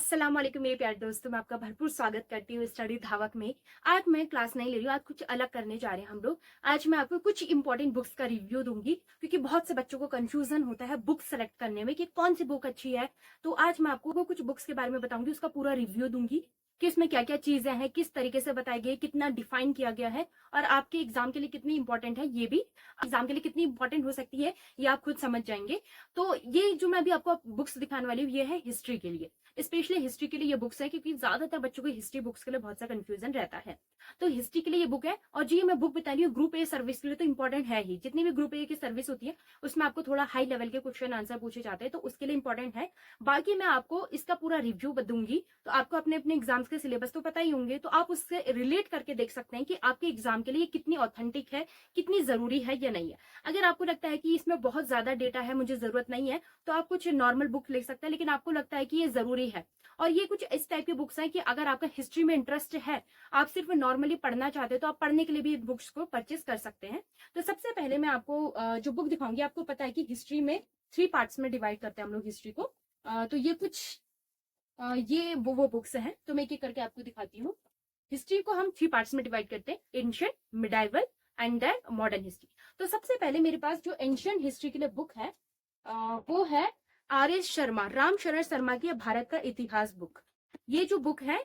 अस्सलाम वालेकुम मेरे प्यारे दोस्तों, मैं आपका भरपूर स्वागत करती हूँ स्टडी धावक में। आज मैं क्लास नहीं ले रही हूँ, आज कुछ अलग करने जा रहे हैं हम लोग। आज मैं आपको कुछ इंपॉर्टेंट बुक्स का रिव्यू दूंगी क्योंकि बहुत से बच्चों को कंफ्यूजन होता है बुक सेलेक्ट करने में कि कौन सी बुक अच्छी है। तो आज मैं आपको कुछ बुक्स के बारे में बताऊंगी, उसका पूरा रिव्यू दूंगी कि इसमें क्या क्या चीजें हैं, किस तरीके से बताई गई, कितना डिफाइन किया गया है और आपके एग्जाम के लिए कितनी इंपॉर्टेंट है, ये भी एग्जाम के लिए कितनी इंपॉर्टेंट हो सकती है ये आप खुद समझ जाएंगे। तो ये जो मैं अभी आपको बुक्स दिखाने वाली हूँ ये है हिस्ट्री के लिए, स्पेशली हिस्ट्री के लिए ये बुक्स है क्योंकि ज्यादातर बच्चों को हिस्ट्री बुक्स के लिए बहुत सा कंफ्यूजन रहता है। तो हिस्ट्री के लिए ये बुक है और जी मैं बुक बता रही हूँ ग्रुप ए सर्विस के लिए, तो इंपॉर्टेंट है ही। जितनी भी ग्रुप ए की सर्विस होती है उसमें आपको थोड़ा हाई लेवल के क्वेश्चन आंसर पूछे जाते हैं, तो उसके लिए इंपॉर्टेंट है। बाकी मैं आपको इसका पूरा रिव्यू दूंगी, तो आपको अपने अपने एग्जाम्स के सिलेबस तो पता ही होंगे, तो आप उससे रिलेट करके देख सकते हैं कि आपके एग्जाम के लिए कितनी ऑथेंटिक है, कितनी जरूरी है या नहीं है। अगर आपको लगता है कि इसमें बहुत ज्यादा डेटा है, मुझे जरूरत नहीं है, तो आप कुछ नॉर्मल बुक ले सकते हैं। लेकिन आपको लगता है कि ये जरूरी है और ये कुछ इस टाइप की बुक्स हैं कि अगर आपका हिस्ट्री में इंटरेस्ट है, आप सिर्फ नॉर्मली पढ़ना चाहते हो, तो आप पढ़ने के लिए भी बुक्स को परचेस कर सकते हैं। तो सबसे पहले मैं आपको जो बुक दिखाऊंगी, आपको पता है कि हिस्ट्री में 3 पार्ट्स में डिवाइड करते हैं हम लोग हिस्ट्री को। तो ये कुछ ये वो बुक्स हैं, तो मैं एक एक करके आपको दिखाती हूँ। हिस्ट्री को हम 3 पार्ट्स में डिवाइड करते हैं, ancient, medieval and then modern history. तो सबसे पहले मेरे पास जो एंशिएंट हिस्ट्री के लिए बुक है वो है आर.एस. शर्मा, राम शरण शर्मा की भारत का इतिहास बुक। ये जो बुक है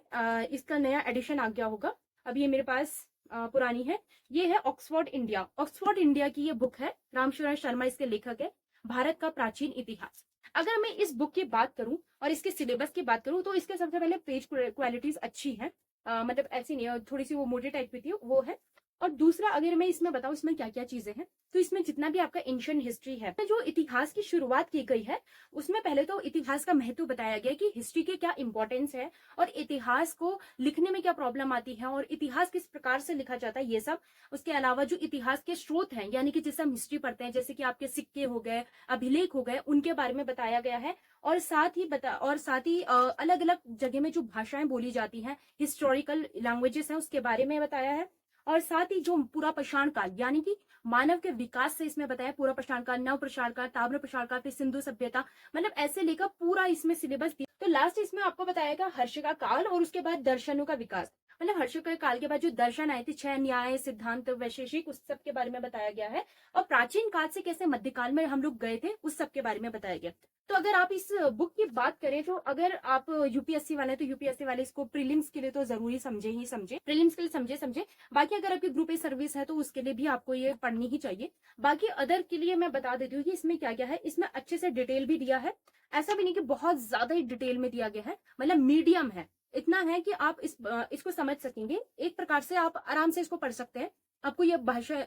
इसका नया एडिशन आ गया होगा, अब ये मेरे पास पुरानी है। ये है ऑक्सफोर्ड इंडिया की ये बुक है। राम शरण शर्मा इसके लेखक है। भारत का प्राचीन इतिहास। अगर मैं इस बुक की बात करूं और इसके सिलेबस की बात करूं तो इसके सबसे पहले पेज क्वालिटीज अच्छी है, मतलब ऐसी नहीं है, थोड़ी सी वो मोटे टाइप की थी वो है। और दूसरा अगर मैं इसमें बताऊं इसमें क्या क्या चीजें हैं, तो इसमें जितना भी आपका एंशिएंट हिस्ट्री है, जो इतिहास की शुरुआत की गई है, उसमें पहले तो इतिहास का महत्व बताया गया कि हिस्ट्री के क्या इंपॉर्टेंस है और इतिहास को लिखने में क्या प्रॉब्लम आती है और इतिहास किस प्रकार से लिखा जाता है, ये सब। उसके अलावा जो इतिहास के स्रोत हैं, यानी कि जिससे हम हिस्ट्री पढ़ते हैं, जैसे कि आपके सिक्के हो गए, अभिलेख हो गए, उनके बारे में बताया गया है। और साथ ही अलग अलग जगह में जो भाषाएं बोली जाती हैं, हिस्टोरिकल लैंग्वेजेस हैं, उसके बारे में बताया है। और साथ ही जो पूरा पाषाण काल, यानी कि मानव के विकास से इसमें बताया, पूरा पाषाण काल, नव पाषाण काल, ताम्र पाषाण काल, फिर सिंधु सभ्यता, मतलब ऐसे लेकर पूरा इसमें सिलेबस दिया। तो लास्ट इसमें आपको बताएगा हर्ष का काल और उसके बाद दर्शनों का विकास, मतलब हर्ष के काल के बाद जो दर्शन आए थे, 6 न्याय, सिद्धांत, वैशेषिक, उस सब के बारे में बताया गया है। और प्राचीन काल से कैसे मध्यकाल में हम लोग गए थे, उस सब के बारे में बताया गया। तो अगर आप इस बुक की बात करें, तो अगर आप यूपीएससी वाले, तो यूपीएससी वाले इसको प्रीलिम्स के लिए तो जरूरी समझे, प्रीलिम्स के लिए समझे। बाकी अगर आपकी ग्रुप ए सर्विस है तो उसके लिए भी आपको ये पढ़नी ही चाहिए। बाकी अदर के लिए मैं बता देती हूँ कि इसमें क्या क्या है। इसमें अच्छे से डिटेल भी दिया है, ऐसा भी नहीं कि बहुत ज्यादा ही डिटेल में दिया गया है, मतलब मीडियम है। इतना है कि आप इसको समझ सकेंगे, एक प्रकार से आप आराम से इसको पढ़ सकते हैं। आपको ये भाषा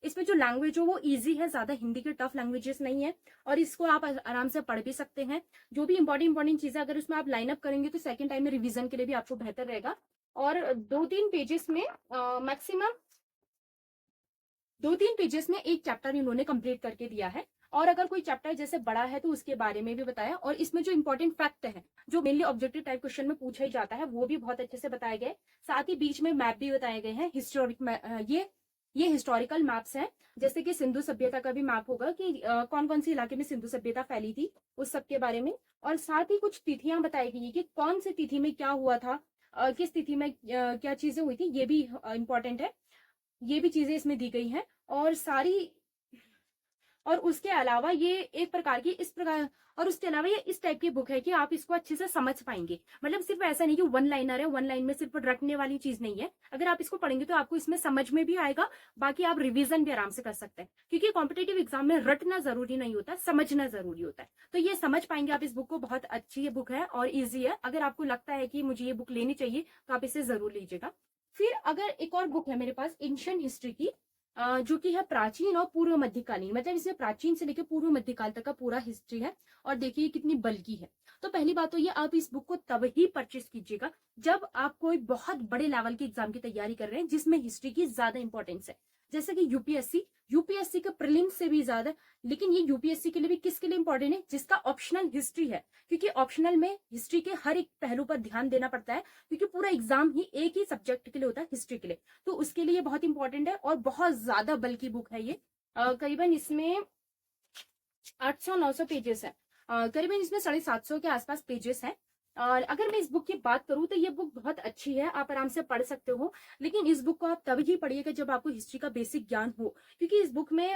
इसमें जो लैंग्वेज हो वो इजी है, ज्यादा हिंदी के टफ लैंग्वेजेस नहीं है, और इसको आप आराम से पढ़ भी सकते हैं। जो भी इंपॉर्टेंट चीजें अगर उसमें आप लाइन अप करेंगे तो सेकंड टाइम में रिवीजन के लिए भी आपको बेहतर रहेगा। और 2-3 पेजेस में मैक्सिमम 2-3 पेजेस में एक चैप्टर इन्होंने कंप्लीट करके दिया है। और अगर कोई चैप्टर जैसे बड़ा है तो उसके बारे में भी बताया, और इसमें जो इंपॉर्टेंट फैक्ट है, जो मेनली ऑब्जेक्टिव टाइप क्वेश्चन में पूछा ही जाता है, वो भी बहुत अच्छे से बताए गए। साथ ही बीच में मैप भी बताए गए हैं, ये हिस्टोरिकल मैप्स हैं, जैसे कि सिंधु सभ्यता का भी मैप होगा कि कौन कौन सी इलाके में सिंधु सभ्यता फैली थी, उस सब के बारे में। और साथ ही कुछ तिथियां बताई गई कि कौन सी तिथि में क्या हुआ था, किस तिथि में क्या चीजें हुई थी, ये भी इंपॉर्टेंट है। ये भी चीजें इसमें दी गई हैं। और उसके अलावा ये एक प्रकार की इस प्रकार और उसके अलावा ये इस टाइप की बुक है कि आप इसको अच्छे से समझ पाएंगे। मतलब सिर्फ ऐसा नहीं कि वन लाइनर है, वन लाइन में सिर्फ रटने वाली चीज नहीं है। अगर आप इसको पढ़ेंगे तो आपको इसमें समझ में भी आएगा, बाकी आप रिवीजन भी आराम से कर सकते हैं, क्योंकि कॉम्पिटेटिव एग्जाम में रटना जरूरी नहीं होता, समझना जरूरी होता है। तो ये समझ पाएंगे आप इस बुक को, बहुत अच्छी ये बुक है और ईजी है। अगर आपको लगता है कि मुझे ये बुक लेनी चाहिए तो आप इसे जरूर लीजिएगा। फिर अगर एक और बुक है मेरे पास एंशिएंट हिस्ट्री की, जो कि है प्राचीन और पूर्व मध्यकालीन, मतलब इसमें प्राचीन से लेकर पूर्व मध्यकाल तक का पूरा हिस्ट्री है। और देखिए कितनी बल्कि है। तो पहली बात तो ये, आप इस बुक को तब ही परचेस कीजिएगा जब आप कोई बहुत बड़े लेवल के एग्जाम की तैयारी कर रहे हैं जिसमें हिस्ट्री की ज्यादा इंपॉर्टेंस है, जैसे कि यूपीएससी के प्रीलिम्स से भी ज्यादा। लेकिन ये यूपीएससी के लिए भी किसके लिए इंपॉर्टेंट है, जिसका ऑप्शनल हिस्ट्री है, क्योंकि ऑप्शनल में हिस्ट्री के हर एक पहलू पर ध्यान देना पड़ता है, क्योंकि पूरा एग्जाम ही एक ही सब्जेक्ट के लिए होता है, हिस्ट्री के लिए। तो उसके लिए बहुत इंपॉर्टेंट है और बहुत ज्यादा बल्कि बुक है ये। करीबन इसमें 800-900 पेजेस है, करीबन इसमें 750 के आसपास पेजेस हैं। और अगर मैं इस बुक की बात करूँ तो ये बुक बहुत अच्छी है, आप आराम से पढ़ सकते हो। लेकिन इस बुक को आप तभी पढ़िएगा जब आपको हिस्ट्री का बेसिक ज्ञान हो, क्योंकि इस बुक में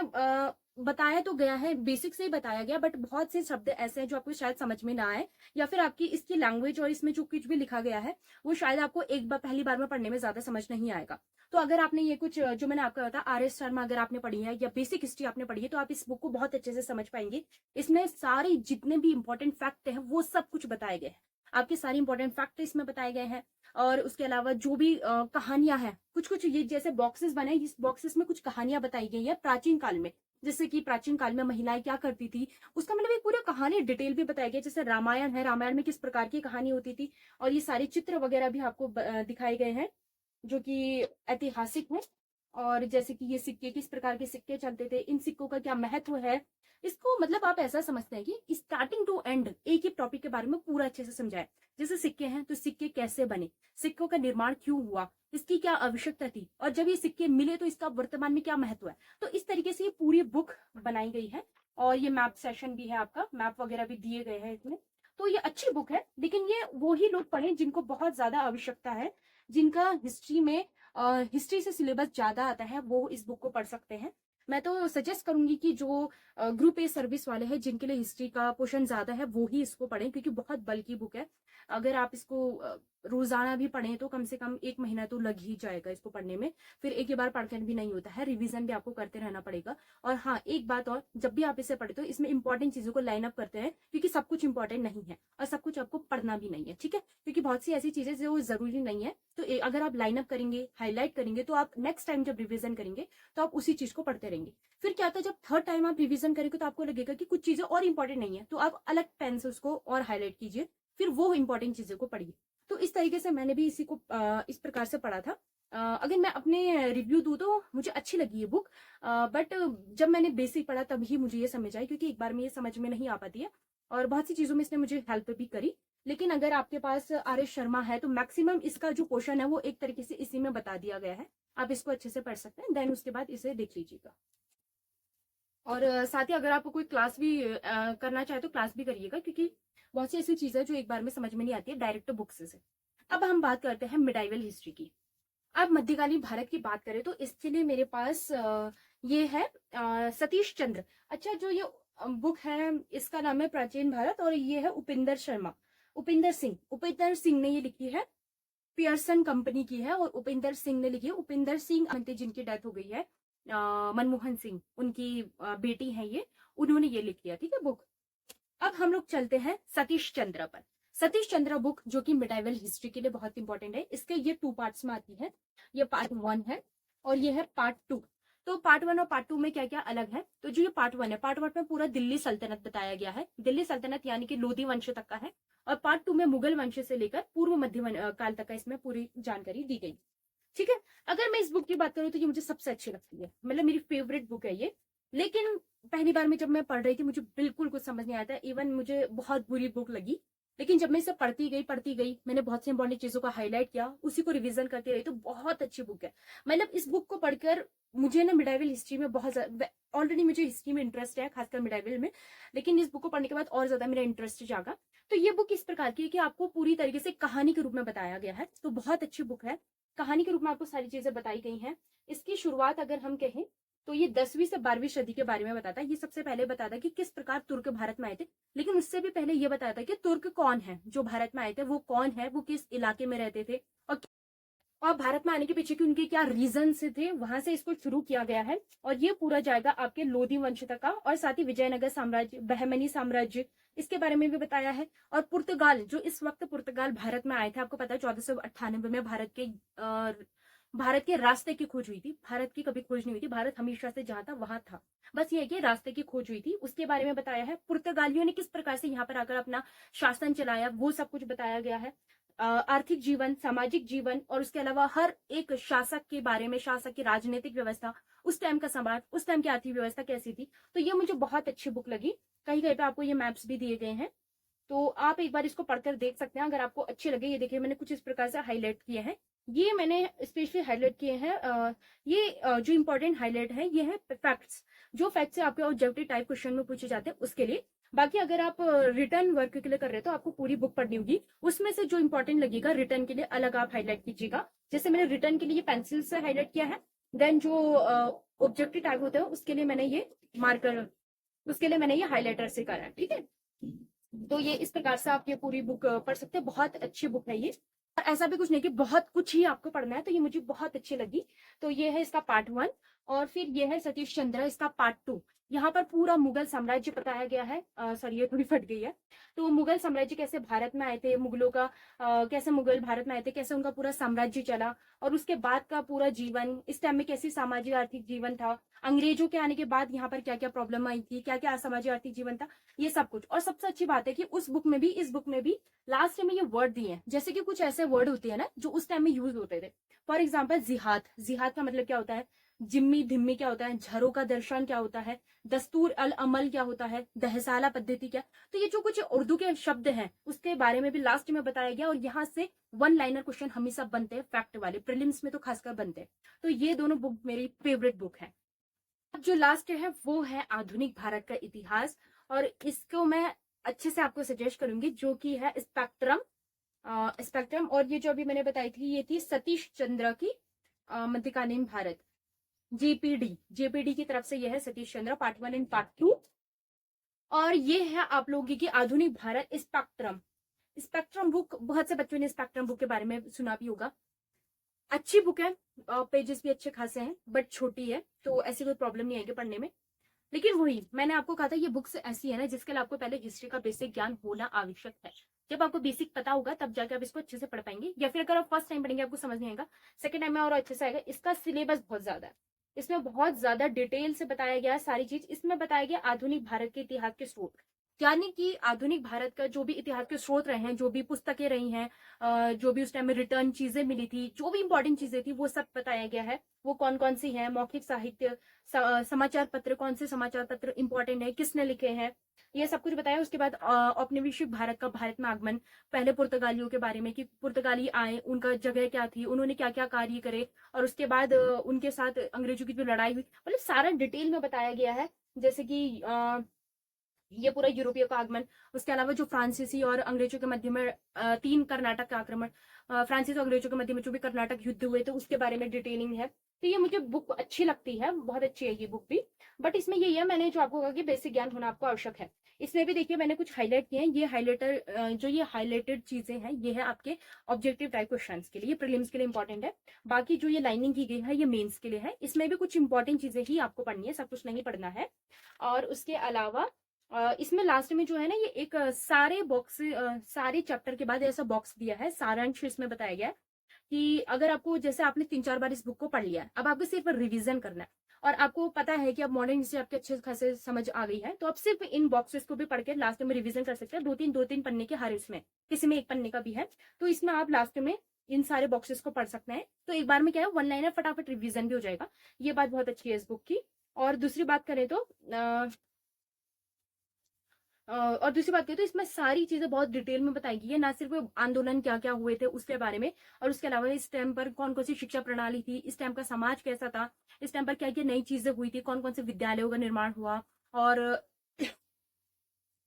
बताया तो गया है, बेसिक से ही बताया गया, बट बहुत से शब्द ऐसे हैं जो आपको शायद समझ में ना आए, या फिर आपकी इसकी लैंग्वेज और इसमें जो कुछ भी लिखा गया है वो शायद आपको एक बार पहली बार में पढ़ने में ज्यादा समझ नहीं आएगा। तो अगर आपने ये कुछ जो मैंने आपको बताया आर.एस. शर्मा अगर आपने पढ़ी है या बेसिक हिस्ट्री आपने पढ़ी है, तो आप इस बुक को बहुत अच्छे से समझ पाएंगे। इसमें सारे जितने भी इंपॉर्टेंट फैक्ट हैं वो सब कुछ बताए गए हैं, आपके सारे इंपॉर्टेंट फैक्ट इसमें बताए गए हैं। और उसके अलावा जो भी कहानियां हैं, कुछ कुछ ये जैसे बॉक्सेस बने, इस बॉक्सेस में कुछ कहानियां बताई गई है प्राचीन काल में, जैसे कि प्राचीन काल में महिलाएं क्या करती थी, उसका मतलब एक पूरी कहानी डिटेल भी बताई गई। जैसे रामायण है, रामायण में किस प्रकार की कहानी होती थी, और ये सारे चित्र वगैरह भी आपको दिखाए गए हैं जो कि ऐतिहासिक है। और जैसे कि ये सिक्के, किस प्रकार के सिक्के चलते थे, इन सिक्कों का क्या महत्व है, इसको मतलब आप ऐसा समझते हैं कि स्टार्टिंग टू एंड एक ही टॉपिक के बारे में पूरा अच्छे से समझाए। जैसे सिक्के हैं तो सिक्के कैसे बने, सिक्कों का निर्माण क्यों हुआ, इसकी क्या आवश्यकता थी, और जब ये सिक्के मिले तो इसका वर्तमान में क्या महत्व है। तो इस तरीके से ये पूरी बुक बनाई गई है। और ये मैप सेशन भी है, आपका मैप वगैरह भी दिए गए हैं इसमें। तो ये अच्छी बुक है, लेकिन ये वो ही लोग पढ़ें जिनको बहुत ज्यादा आवश्यकता है, जिनका हिस्ट्री में हिस्ट्री से सिलेबस ज्यादा आता है, वो इस बुक को पढ़ सकते हैं। मैं तो सजेस्ट करूंगी कि जो ग्रुप ए सर्विस वाले हैं, जिनके लिए हिस्ट्री का पोर्शन ज्यादा है, वो ही इसको पढ़ें, क्योंकि बहुत बल्कि बुक है। अगर आप इसको रोजाना भी पढ़ें तो कम से कम 1 महीना तो लग ही जाएगा इसको पढ़ने में। फिर एक ही बार पढ़कर भी नहीं होता है, रिवीजन भी आपको करते रहना पड़ेगा। और हाँ, एक बात और, जब भी आप इसे पढ़ते हो इसमें इंपॉर्टेंट चीजों को लाइन अप करते हैं, क्योंकि सब कुछ इंपॉर्टेंट नहीं है और सब कुछ आपको पढ़ना भी नहीं है, ठीक है। क्योंकि बहुत सी ऐसी चीजें जो जरूरी नहीं है, तो अगर आप लाइन अप करेंगे, हाईलाइट करेंगे, तो आप नेक्स्ट टाइम जब रिविजन करेंगे तो आप उसी चीज को पढ़ते रहेंगे। फिर क्या होता है, जब थर्ड टाइम आप रिवीजन करेंगे तो आपको लगेगा कि कुछ चीजें और इंपॉर्टेंट नहीं है, तो आप अलग पेन से उसको और हाईलाइट कीजिए, फिर वो इंपॉर्टेंट चीजों को पढ़िए। तो इस तरीके से मैंने भी इसी को इस प्रकार से पढ़ा था। अगर मैं अपने रिव्यू दूं तो मुझे अच्छी लगी ये बुक, बट जब मैंने बेसिक पढ़ा तभी मुझे ये समझ आई, क्योंकि एक बार में ये समझ में नहीं आ पाती है, और बहुत सी चीजों में इसने मुझे हेल्प भी करी। लेकिन अगर आपके पास आर.एस. शर्मा है तो मैक्सिमम इसका जो पोर्शन है वो एक तरीके से इसी में बता दिया गया है, आप इसको अच्छे से पढ़ सकते हैं, देन उसके बाद इसे देख लीजिएगा। और साथ ही अगर आपको कोई क्लास भी करना चाहे तो क्लास भी करिएगा, क्योंकि बहुत सी ऐसी चीजें जो एक बार में समझ में नहीं आती है डायरेक्ट बुक्स से। अब हम बात करते हैं मिडाइवल हिस्ट्री की। अब मध्यकालीन भारत की बात करें तो इसके लिए मेरे पास ये है सतीश चंद्र। अच्छा, जो ये बुक है इसका नाम है प्राचीन भारत, और ये है उपिंदर सिंह ने ये लिखी है, पियर्सन कंपनी की है, और उपिंदर सिंह ने लिखी है। उपिंदर सिंह जिनकी डेथ हो गई है, मनमोहन सिंह उनकी बेटी है ये, उन्होंने ये लिख लिया, ठीक है बुक। अब हम लोग चलते हैं सतीश चंद्र पर। सतीश चंद्र बुक जो कि मिडाइवल हिस्ट्री के लिए बहुत इंपॉर्टेंट है, इसके ये 2 पार्ट्स में आती है। ये पार्ट 1 है और ये है पार्ट 2। तो पार्ट 1 और पार्ट 2 में क्या क्या अलग है, तो जो ये पार्ट 1 है, पार्ट 1 में पूरा दिल्ली सल्तनत बताया गया है, दिल्ली सल्तनत यानी कि लोधी वंश तक का है। और पार्ट 2 में मुगल वंश से लेकर पूर्व मध्य काल तक का इसमें पूरी जानकारी दी गई, ठीक है। अगर मैं इस बुक की बात करूं तो ये मुझे सबसे अच्छी लगती है, मतलब मेरी फेवरेट बुक है ये। लेकिन पहली बार में जब मैं पढ़ रही थी मुझे बिल्कुल कुछ समझ नहीं आता, इवन मुझे बहुत बुरी बुक लगी। लेकिन जब मैं इसे पढ़ती गई, मैंने बहुत सी इंपॉर्टेंट चीजों को हाईलाइट किया, उसी को रिवीजन करती रही, तो बहुत अच्छी बुक है। मतलब इस बुक को पढ़कर मुझे ना मिडाइवल हिस्ट्री में बहुत, ऑलरेडी मुझे हिस्ट्री में इंटरेस्ट है, खासकर मिडाइवल में, लेकिन इस बुक को पढ़ने के बाद और ज्यादा मेरा इंटरेस्ट जागा। तो ये बुक इस प्रकार की है कि आपको पूरी तरीके से कहानी के रूप में बताया गया है, तो बहुत अच्छी बुक है। कहानी के रूप में आपको सारी चीजें बताई गई हैं। इसकी शुरुआत अगर हम कहें तो ये 10वीं से 12वीं सदी के बारे में बताता है। ये सबसे पहले बताता कि किस प्रकार तुर्क भारत में आए थे, लेकिन उससे भी पहले ये बताता कि तुर्क कौन है, जो भारत में आए थे वो कौन है, वो किस इलाके में रहते थे, और भारत में आने के पीछे की उनके क्या रीजन थे, वहां से इसको शुरू किया गया है। और ये पूरा जाएगा आपके लोधी वंश तक का, और साथ ही विजयनगर साम्राज्य, बहमनी साम्राज्य, इसके बारे में भी बताया है। और पुर्तगाल, जो इस वक्त पुर्तगाल भारत में आए थे, आपको पता है 1498 में भारत के रास्ते की खोज हुई थी। भारत की कभी खोज नहीं हुई थी, भारत हमेशा से जहां था वहां था, बस ये है कि रास्ते की खोज हुई थी, उसके बारे में बताया है। पुर्तगालियों ने किस प्रकार से यहाँ पर आकर अपना शासन चलाया, वो सब कुछ बताया गया है। आर्थिक जीवन, सामाजिक जीवन, और उसके अलावा हर एक शासक के बारे में, शासक की राजनीतिक व्यवस्था, उस टाइम का समाज, उस टाइम की आर्थिक व्यवस्था कैसी थी। तो ये मुझे बहुत अच्छी बुक लगी। कहीं कहीं पे आपको ये मैप्स भी दिए गए हैं, तो आप एक बार इसको पढ़कर देख सकते हैं अगर आपको अच्छे लगे। ये देखिए मैंने कुछ इस प्रकार से हाईलाइट किए हैं, ये मैंने स्पेशली हाईलाइट किए हैं। जो इंपॉर्टेंट हाईलाइट है ये है फैक्ट्स, जो फैक्ट्स आपके ऑब्जेक्टिव टाइप क्वेश्चन में पूछे जाते हैं उसके लिए। बाकी अगर आप रिटर्न वर्क के लिए कर रहे हो तो आपको पूरी बुक पढ़नी होगी। उसमें से जो इंपॉर्टेंट लगेगा रिटर्न के लिए अलग आप हाईलाइट कीजिएगा। जैसे मैंने रिटर्न के लिए पेंसिल से हाईलाइट किया है, देन जो ऑब्जेक्टिव टाइप होता है उसके लिए मैंने ये मार्कर, उसके लिए मैंने ये हाईलाइटर से करा है, ठीक है। तो ये इस प्रकार से आप ये पूरी बुक पढ़ सकते हैं, बहुत अच्छी बुक है ये। और ऐसा भी कुछ नहीं कि बहुत कुछ ही आपको पढ़ना है, तो ये मुझे बहुत अच्छी लगी। तो ये है इसका पार्ट 1। और फिर ये है सतीश चंद्र, इसका पार्ट 2। यहाँ पर पूरा मुगल साम्राज्य बताया गया है। सॉरी, ये थोड़ी फट गई है। तो मुगल साम्राज्य कैसे भारत में आए थे, मुगलों का कैसे मुगल भारत में आए थे, कैसे उनका पूरा साम्राज्य चला, और उसके बाद का पूरा जीवन, इस टाइम में कैसी सामाजिक आर्थिक जीवन था, अंग्रेजों के आने के बाद यहाँ पर क्या क्या प्रॉब्लम आई थी, क्या क्या सामाजिक आर्थिक जीवन था, ये सब कुछ। और सबसे अच्छी बात है कि उस बुक में भी, इस बुक में भी लास्ट में ये वर्ड दिए हैं, जैसे कि कुछ ऐसे वर्ड होते हैं ना जो उस टाइम में यूज होते थे। फॉर एग्जाम्पल जिहाद, जिहाद का मतलब क्या होता है, जिम्मी धिम्मी क्या होता है, झरों का दर्शन क्या होता है, दस्तूर अल अमल क्या होता है, दहसाला पद्धति क्या। तो ये जो कुछ उर्दू के शब्द हैं उसके बारे में भी लास्ट में बताया गया। और यहाँ से वन लाइनर क्वेश्चन हमेशा बनते हैं, फैक्ट वाले, प्रीलिम्स में तो खासकर बनते हैं। तो ये दोनों बुक मेरी फेवरेट बुक है। अब जो लास्ट है वो है आधुनिक भारत का इतिहास, और इसको मैं अच्छे से आपको सजेस्ट करूंगी, जो कि है स्पेक्ट्रम। स्पेक्ट्रम, और ये जो अभी मैंने बताई थी ये थी सतीश चंद्र की मध्यकालीन भारत, जेपीडी, जेपीडी की तरफ से यह है Satish Chandra, part 1 and part 2। और ये है आप लोगों की आधुनिक भारत स्पेक्ट्रम। स्पेक्ट्रम बुक, बहुत से बच्चों ने स्पेक्ट्रम बुक के बारे में सुना भी होगा। अच्छी बुक है, पेजेस भी अच्छे खासे हैं, बट छोटी है, तो ऐसी कोई प्रॉब्लम नहीं आएगी पढ़ने में। लेकिन वही मैंने आपको कहा था, ये बुक्स ऐसी है ना जिसके लिए आपको पहले हिस्ट्री का बेसिक ज्ञान होना आवश्यक है। जब आपको बेसिक पता होगा तब जाके आप इसको अच्छे से पढ़ पाएंगे, या फिर अगर आप फर्स्ट टाइम पढ़ेंगे आपको समझ नहीं आएगा, सेकंड टाइम में और अच्छे से आएगा। इसका सिलेबस बहुत ज्यादा है, इसमें बहुत ज्यादा डिटेल से बताया गया है सारी चीज। इसमें बताया गया आधुनिक भारत के इतिहास के स्रोत, यानी कि आधुनिक भारत का जो भी इतिहास के स्रोत रहे हैं, जो भी पुस्तकें रही हैं, जो भी उस टाइम में रिटर्न चीजें मिली थी, जो भी इंपॉर्टेंट चीजें थी, वो सब बताया गया है। वो कौन कौन सी हैं, मौखिक साहित्य, समाचार पत्र, कौन से समाचार पत्र इंपॉर्टेंट है, किसने लिखे हैं, ये सब कुछ बताया। उसके बाद औपनिवेशिक भारत का भारत में आगमन, पहले पुर्तगालियों के बारे में कि पुर्तगाली आए, उनका जगह क्या थी, उन्होंने क्या क्या कार्य करे, और उसके बाद उनके साथ अंग्रेजों की जो लड़ाई हुई, मतलब सारा डिटेल में बताया गया है। जैसे कि ये पूरा यूरोपीय का आगमन, उसके अलावा जो फ्रांसीसी और अंग्रेजों के मध्य में 3 कर्नाटक का आक्रमण, फ्रांसीसी और अंग्रेजों के मध्य में जो भी कर्नाटक युद्ध हुए थे उसके बारे में डिटेलिंग है। तो ये मुझे बुक अच्छी लगती है, बहुत अच्छी है ये बुक भी। बट इसमें यही है, मैंने जो आपको कहा कि बेसिक ज्ञान होना आपको आवश्यक है। इसमें भी देखिए मैंने कुछ हाईलाइट किए हैं, ये हाईलाइटर जो ये हाईलाइटेड चीजें हैं ये है आपके ऑब्जेक्टिव टाइप क्वेश्चन के लिए, प्रीलिम्स के लिए इंपॉर्टेंट है। बाकी जो ये लाइनिंग की गई है ये मेन्स के लिए है, इसमें भी कुछ इंपॉर्टेंट चीजें ही आपको पढ़नी है, सब कुछ नहीं पढ़ना है। और उसके अलावा इसमें लास्ट में जो है ना ये एक सारे बॉक्स, सारे चैप्टर के बाद ऐसा बॉक्स दिया है, सारांश इसमें बताया गया है कि अगर आपको, जैसे आपने 3-4 बार इस बुक को पढ़ लिया है, अब आपको सिर्फ रिवीजन करना है, और आपको पता है कि अब मॉडर्न हिस्ट्री आपके अच्छे खासे समझ आ गई है, तो आप सिर्फ इन बॉक्सेस को भी पढ़ के लास्ट में रिवीजन कर सकते हैं। 2-3 पन्ने के हर इसमें, किसी में 1 पन्ने का भी है, तो इसमें आप लास्ट में इन सारे बॉक्सेस को पढ़ सकते हैं। तो एक बार में क्या है, 1 लाइनर फटाफट रिवीजन भी हो जाएगा। ये बात बहुत अच्छी है इस बुक की। और दूसरी बात करें तो और दूसरी बात करें तो इसमें सारी चीजें बहुत डिटेल में बताई गई है, ना सिर्फ आंदोलन क्या क्या हुए थे उसके बारे में, और उसके अलावा इस टाइम पर कौन कौन सी शिक्षा प्रणाली थी, इस टाइम का समाज कैसा था, इस टाइम पर क्या क्या नई चीजें हुई थी, कौन कौन से विद्यालयों का निर्माण हुआ, और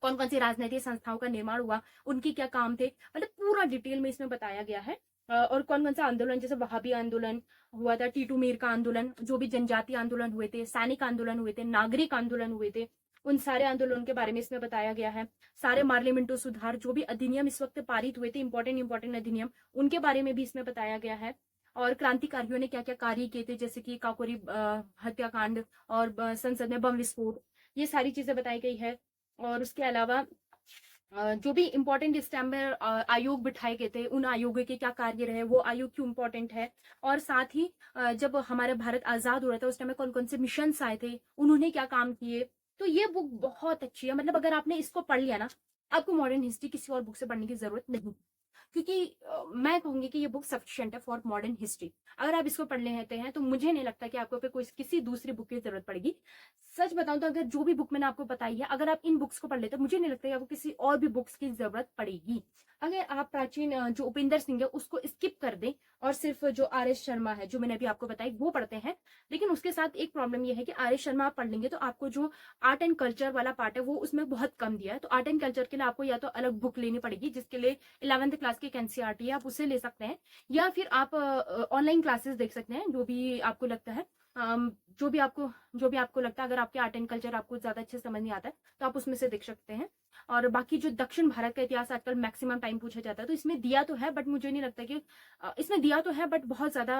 कौन कौन सी राजनीतिक संस्थाओं का निर्माण हुआ, उनके क्या काम थे, मतलब पूरा डिटेल में इसमें बताया गया है। और कौन कौन सा आंदोलन, जैसे वहाबी आंदोलन हुआ था, टीटू मीर का आंदोलन, जो भी जनजातीय आंदोलन हुए थे, सैनिक आंदोलन हुए थे, नागरिक आंदोलन हुए थे, उन सारे आंदोलन के बारे में इसमें बताया गया है। सारे पार्लियामेंटो सुधार, जो भी अधिनियम इस वक्त पारित हुए थे, इंपॉर्टेंट अधिनियम, उनके बारे में भी इसमें बताया गया है। और क्रांतिकारियों ने क्या क्या कार्य किए थे, जैसे कि काकोरी हत्याकांड और संसद में बम विस्फोट, ये सारी चीजें बताई गई है। और उसके अलावा जो भी इंपॉर्टेंट इस टाइम में आयोग बिठाए गए थे, उन आयोगों के क्या कार्य रहे, वो आयोग क्यों इंपॉर्टेंट है, और साथ ही जब हमारे भारत आजाद हो रहा था उस टाइम में कौन कौन से मिशन आए थे, उन्होंने क्या काम किए। तो ये बुक बहुत अच्छी है, मतलब अगर आपने इसको पढ़ लिया ना, आपको मॉडर्न हिस्ट्री किसी और बुक से पढ़ने की जरूरत नहीं, क्योंकि मैं कहूंगी कि ये बुक सफिशिएंट है फॉर मॉडर्न हिस्ट्री। अगर आप इसको पढ़ लेते हैं तो मुझे नहीं लगता कि आपको पे कोई किसी दूसरी बुक की जरूरत पड़ेगी। सच बताऊं तो अगर जो भी बुक मैंने आपको बताई है, अगर आप इन बुक्स को पढ़ लेते हैं, मुझे नहीं लगता कि आपको किसी और भी बुक्स की जरूरत पड़ेगी। अगर आप प्राचीन जो उपिंदर सिंह है उसको स्किप कर दें और सिर्फ जो आर एस शर्मा है जो मैंने अभी आपको बताई वो पढ़ते हैं, लेकिन उसके साथ एक प्रॉब्लम ये है कि आर एस शर्मा आप पढ़ लेंगे तो आपको जो आर्ट एंड कल्चर वाला पार्ट है वो उसमें बहुत कम दिया है। तो आर्ट एंड कल्चर के लिए आपको या तो अलग बुक लेनी पड़ेगी, जिसके लिए 11th क्लास की एक एनसीईआरटी है, आप उसे ले सकते हैं, या फिर आप ऑनलाइन क्लासेस देख सकते हैं, जो भी आपको लगता है। जो भी आपको लगता है, अगर आपके आर्ट एंड कल्चर आपको ज्यादा अच्छे समझ नहीं आता है तो आप उसमें से देख सकते हैं। और बाकी जो दक्षिण भारत का इतिहास आजकल मैक्सिमम टाइम पूछा जाता है, तो इसमें दिया तो है बट मुझे नहीं लगता कि इसमें दिया तो है बट बहुत ज्यादा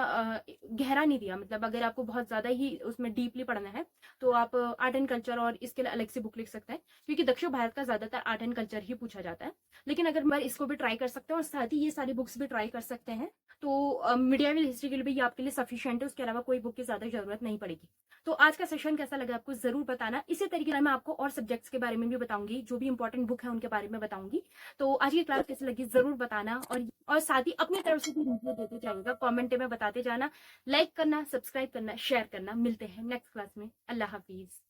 गहरा नहीं दिया। मतलब अगर आपको बहुत ज्यादा ही उसमें डीपली पढ़ना है तो आप आर्ट एंड कल्चर और इसके लिए अलग से बुक लिख सकते हैं, क्योंकि दक्षिण भारत का ज्यादातर आर्ट एंड कल्चर ही पूछा जाता है। लेकिन अगर मैं इसको भी ट्राई कर सकते हैं और साथ ही ये सारी बुक्स भी ट्राई कर सकते हैं, तो मीडियावल हिस्ट्री के लिए भी ये आपके लिए सफिशिएंट है, उसके अलावा कोई बुक की ज्यादा जरूरत नहीं पड़ेगी। तो आज का सेशन कैसा लगा आपको जरूर बताना। इसी तरीके से मैं आपको और सब्जेक्ट्स के बारे में भी बताऊंगी, जो भी इंपॉर्टेंट बुक है उनके बारे में बताऊंगी। तो आज की क्लास कैसी लगी जरूर बताना, और साथ ही अपनी तरफ से भी रिव्यू देते जाइएगा, कमेंट में बताते जाना, लाइक करना, सब्सक्राइब करना, शेयर करना। मिलते हैं नेक्स्ट क्लास में। अल्लाह हाफिज।